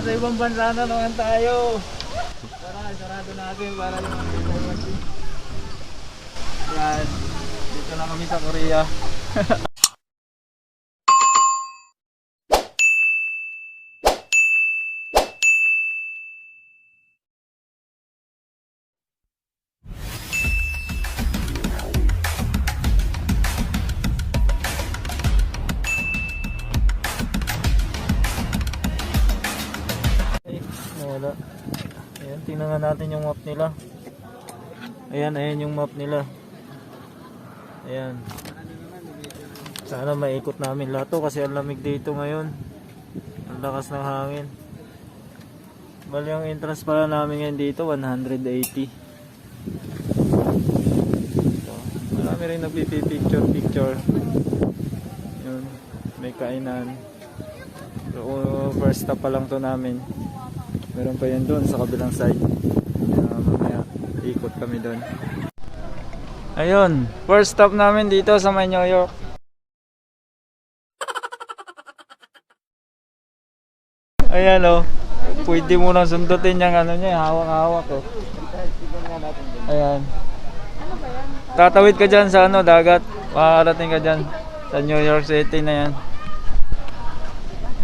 Nasa ibang bansa na naman tayo. Tara, sarado natin para naman tayo. Yan, dito na kami sa Korea. Wala. Ayan, tingnan natin yung map nila. Ayan yung map nila. Ayan. Sana maikot namin lahat to kasi ang lamig dito ngayon. Ang lakas ng hangin. Bali ang entrance pala namin ngayon dito 180. So, marami rin nagpipicture. Yun, may kainan. So, first stop pa lang to namin. Meron pa yan doon sa kabilang side. Mamaya ikot kami doon. Ayun, first stop namin dito sa may New York. Ayan o, pwede mo nang sundutin yung ano niya, hawak-hawak o. Ayan. Tatawid ka dyan sa ano, dagat. Makakarating ka dyan sa New York City na yan.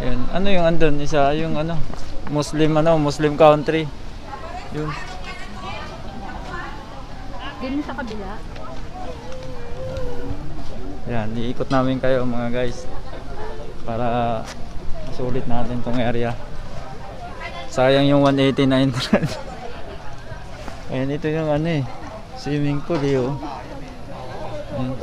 Ayan, ano yung andun? Isa yung ano, Muslim country. Yun. Din sa kabila. Yan, iikot namin kayo mga guys para masulit natin tong area. Sayang yung 180 na entrance. Ayan, ito yung ano eh, swimming pool eh oh. Ayan.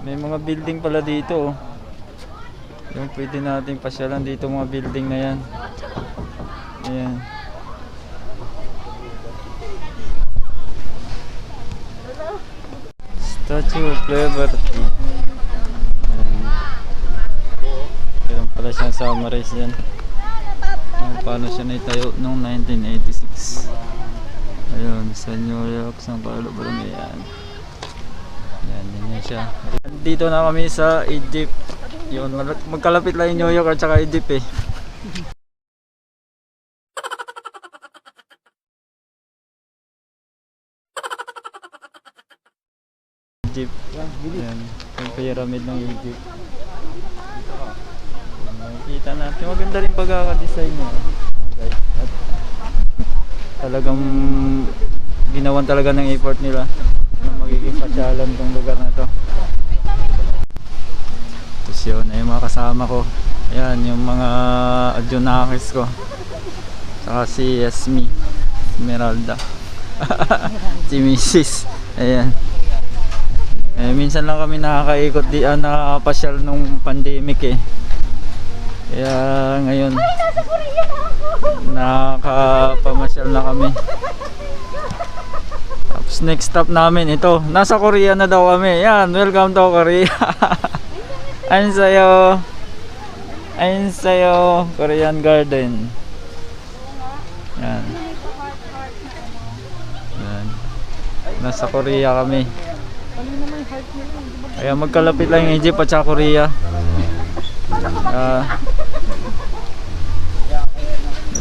May mga building pala dito oh. Yung pwede natin pasyalan dito, mga building na yan. Ayan. Statue of Liberty. Ayan pala siya sa Maris yan. Paano siya naitayo noong 1986. Ayun, sa New York, San Paulo, Boromeo. Yan siya. Dito na kami sa Egypt. Yun, magkalapit lang yung New York at saka Egypt eh. Egypt. Yan, yung pyramid ng Egypt. Makikita natin. Maganda rin pagkakadesign niya. Okay. At talagang ginawan talaga ng effort nila na magiging pasyalan tong lugar na to. Tapos yun, ay mga kasama ko. Ayan, yung mga adjunakis ko. Saka si Esme Esmeralda. Si Mrs. Ayan. Eh, minsan lang kami nakakaikot di nakapasyal nung pandemic eh. Kaya ngayon nakapamasyal na kami. Tapos next stop namin ito. Nasa Korea na daw kami. Yan, welcome to Korea. Ayun sa'yo. Ayun sa'yo, Korean Garden. Yan. Yan. Nasa Korea kami. Kaya magkalapit lang yung Egypt at saka Korea.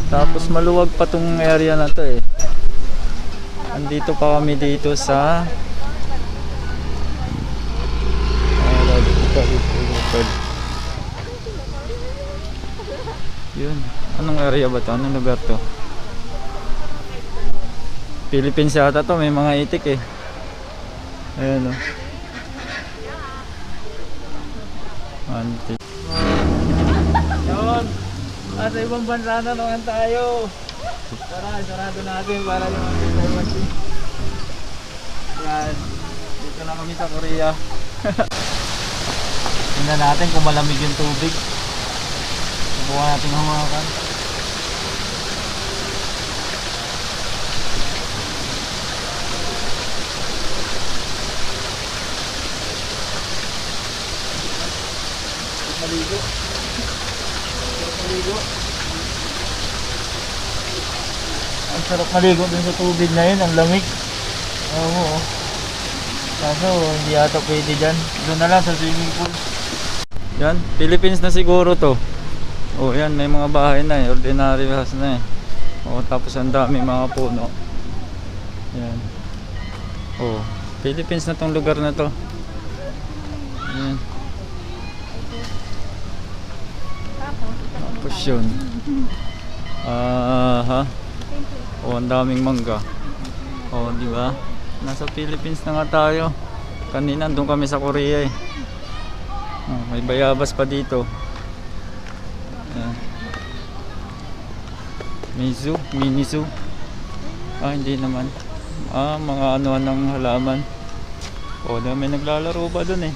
Tapos maluwag pa tong area na to eh. Andito pa kami dito sa yun. Anong area ba to? Anong lugar to? Philippines yata to. May mga itik eh. Ayan o. Yun. Nasa ibang bansa na naman tayo. Tara, sarado natin para naman tayo. Yan. Dito na kami sa Korea. Tingnan natin kung malamig yung tubig. Subukan natin hawakan. Maligo. Maligo. Ang sarap maligo dun sa tubig na yun, ang lamig. Oo. Kaso hindi ata pwede dyan. Doon na lang sa swimming pool. Yan, Philippines na siguro to. Oh, yan, may mga bahay na eh. Ordinary house na eh. Oh, tapos ang dami mga puno. Yan. Oh, Philippines na tong lugar na to. Yan. Tapos yun. Ha? Oh, ang daming mangga. Oh, di ba? Nasa Philippines na nga tayo. Kanina doon kami sa Korea eh. Oh, may bayabas pa dito. Ayan. May zoo, mini zoo. Ah, hindi naman. Ah, mga ano ng halaman. Oh, may naglalaro pa doon eh.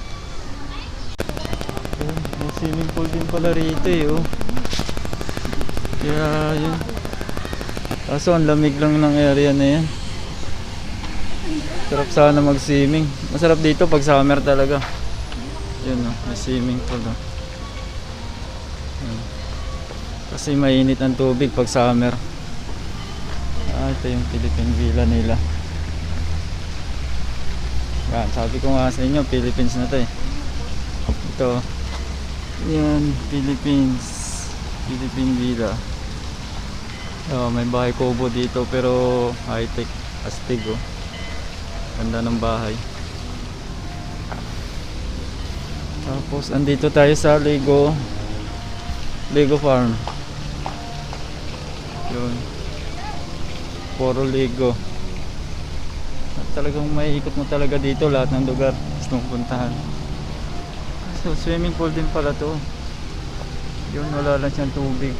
Ayan, may swimming pool din pala rito eh. Oh. Kaya yun. Kaso ang lamig lang ng area na yan. Sarap sana mag-swimming. Masarap dito pag summer talaga. Yun oh, may swimming pool oh. Kasi mainit ang tubig pag summer. Ah, ito yung Philippine Villa nila. Yan, sabi ko nga sa inyo, Philippines na to eh. Ito. Yan, Philippines. Philippine Villa. Oh, may bahay kubo dito pero high-tech, astig oh. Ganda ng bahay. Tapos andito tayo sa Lego Farm. Yun. Puro Lego. At talagang may ikot mo talaga dito lahat ng lugar gusto mong puntahan. So swimming pool din pala to. Yun, wala lang siyang tubig.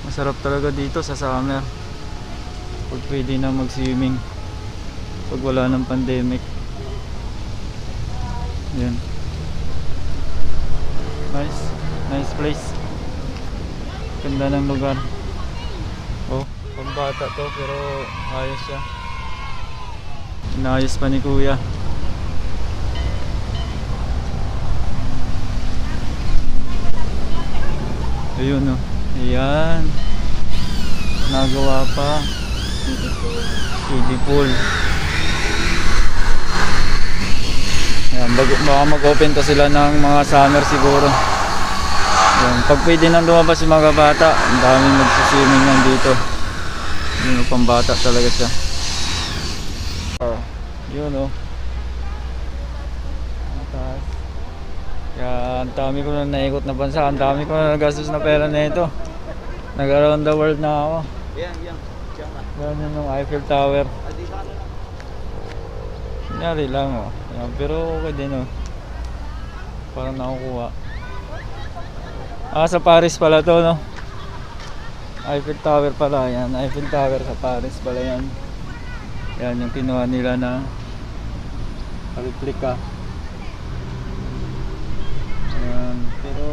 Masarap talaga dito sa summer. Pag pwede na mag-swimming. Pag wala ng pandemic. Yan. Nice place. Ganda ng lugar. Oh, pambata to pero ayos siya. Inayos pa ni kuya. Ayun oh. Ayan. Nagawa pa. Kiddie pool. Ayan, baka mag-open to sila ng mga summer siguro. Ayan, pag pwede nang lumabas yung mga bata, ang daming magsiswimming lang dito. Yun, pambata talaga siya. Oh, yun oh. Mataas. Kaya ang dami ko na naikot na bansa, ang dami ko na nagastos na pera na ito. Nag-around the world na ako. Yan yun yung Eiffel Tower. Kunyari lang oh. Yan, pero okay din oh. Parang nakukuha. Ah, sa Paris pala to no. Eiffel Tower pala yan. Eiffel Tower sa Paris pala yan. Yan yung kinuha nila na replica. Ayan. Pero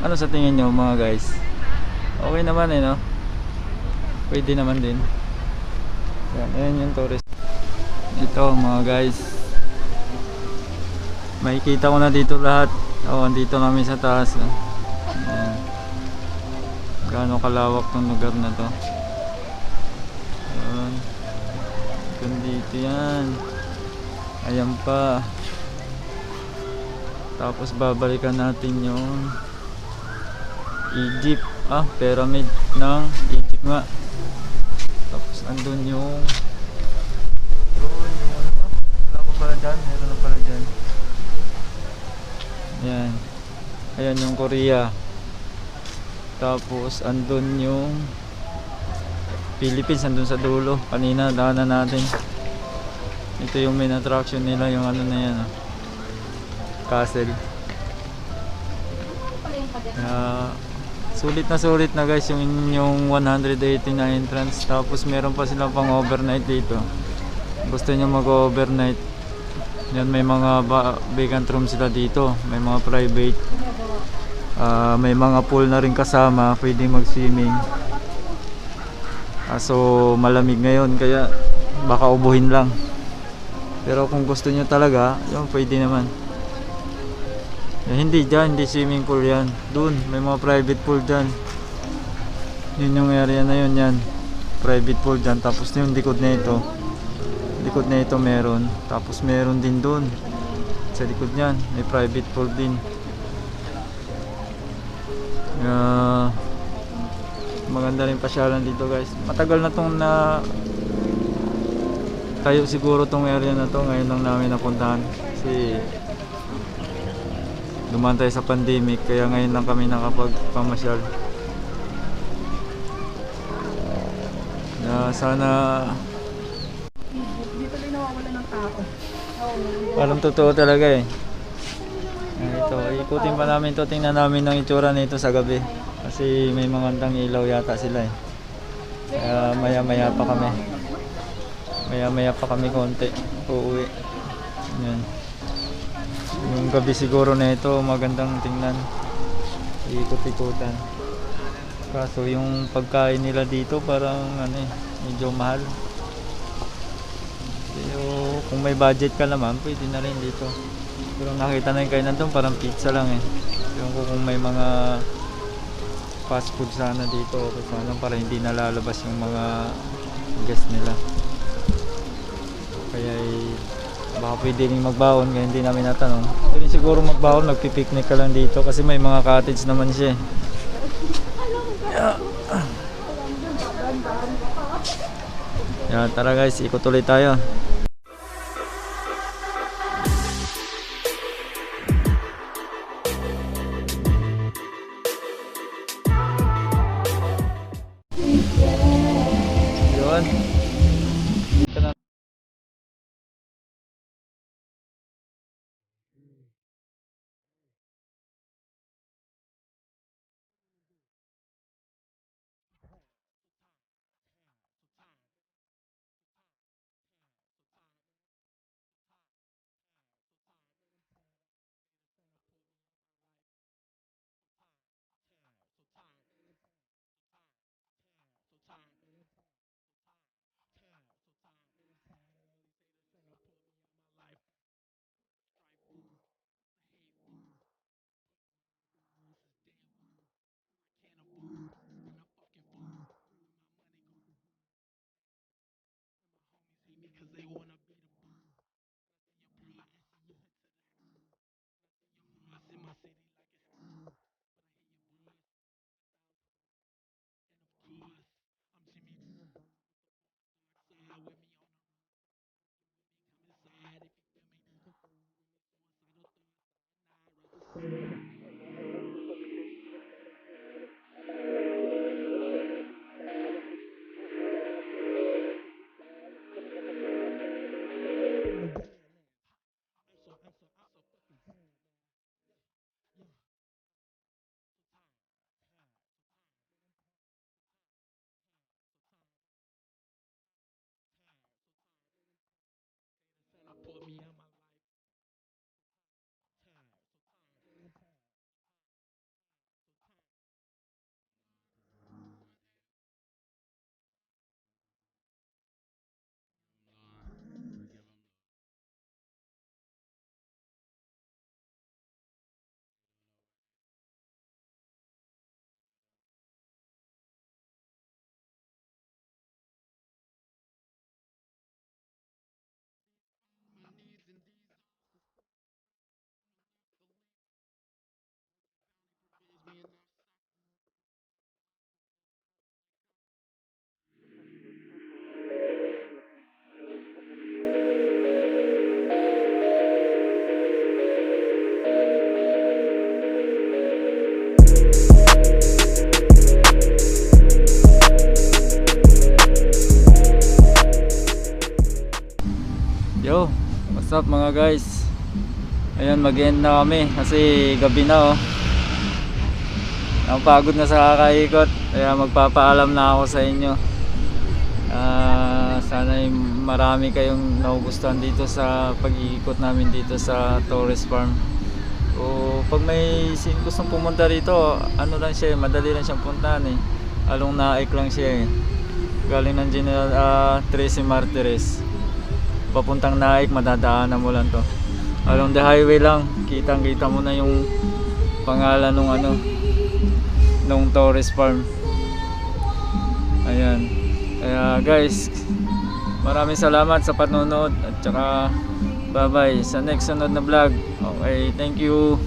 ano sa tingin nyo mga guys? Okay naman eh no. Pwede naman din. Yan, ayan yung tourist. Ito mga guys, makikita ko na dito lahat. Oh, andito kami sa taas. Ayan. Gaano kalawak tong lugar na to. Ayan. Dito yan. Ayan pa. Tapos babalikan natin yung Egypt. Ah, pyramid ng Egypt nga. Tapos andun yung wala pa pala dyan, meron na pala dyan. Ayan. Ayan yung Korea. Tapos andun yung Philippines, andun sa dulo. Kanina daanan natin. Ito yung main attraction nila, yung ano na yan castle. Sulit na guys yung 180 na entrance. Tapos meron pa silang pang overnight dito. Gusto nyo mag-overnight, yan, may mga vacant room sila dito. May mga private, may mga pool na rin kasama. Pwede mag-swimming. So malamig ngayon kaya baka ubuhin lang. Pero kung gusto nyo talaga, yun, pwede naman. Hindi dyan, hindi swimming pool yan. Doon, may mga private pool dyan. Yun yung area na yun, yan. Private pool dyan. Tapos yung likod na ito, likod na ito meron. Tapos meron din doon. Sa likod niyan, may private pool din. Maganda rin pasyalan dito guys. Matagal na tong na tayo siguro tong area na to. Ngayon lang namin napuntahan kasi dumaan tayo sa pandemic, kaya ngayon lang kami nakapagpamasyal. Sana dito rin nawawala ng tao. parang totoo talaga eh. Ito, ikutin pa namin to. Tingnan namin ang itsura nito sa gabi. Kasi may mga andang ilaw yata sila eh. Kaya maya maya pa kami. Maya maya pa kami konti. Uuwi. Yan. Yung gabi siguro na ito magandang tingnan. Ikot-ikutan. Kaso yung pagkain nila dito parang ano eh, medyo mahal. Pero kung may budget ka naman, pwede na rin dito. Pero nakita na yung kainan doon, parang pizza lang eh. Pero kung may mga fast food sana dito, okay sana para hindi nalalabas yung mga guest nila. Kaya baka pwede rin magbaon, kaya hindi namin natanong. Pwede siguro magbaon, magpipiknik ka lang dito kasi may mga cottage naman siya eh. Yan, tara guys, ikot ulit tayo. Yun. Dito na. Yo, what's up mga guys? Ayun, mag-end na kami kasi gabi na oh. Napagod na sa kakaikot, kaya magpapaalam na ako sa inyo. Sana marami kayong nagugustuhan dito sa pag-iikot namin dito sa Torres Farm. O pag may gustong pumunta rito, ano lang siya, madali lang siyang puntahan eh. Along Naik lang siya eh. Galing ng General Tracy Martires papuntang Naik, madadaanan mo lang to. Along the highway lang, kitang kita mo na yung pangalan nung ano, nung Torres Farm. Ayan. Kaya guys, Maraming salamat sa panonood at saka bye bye sa next sunod na vlog. Okay, thank you.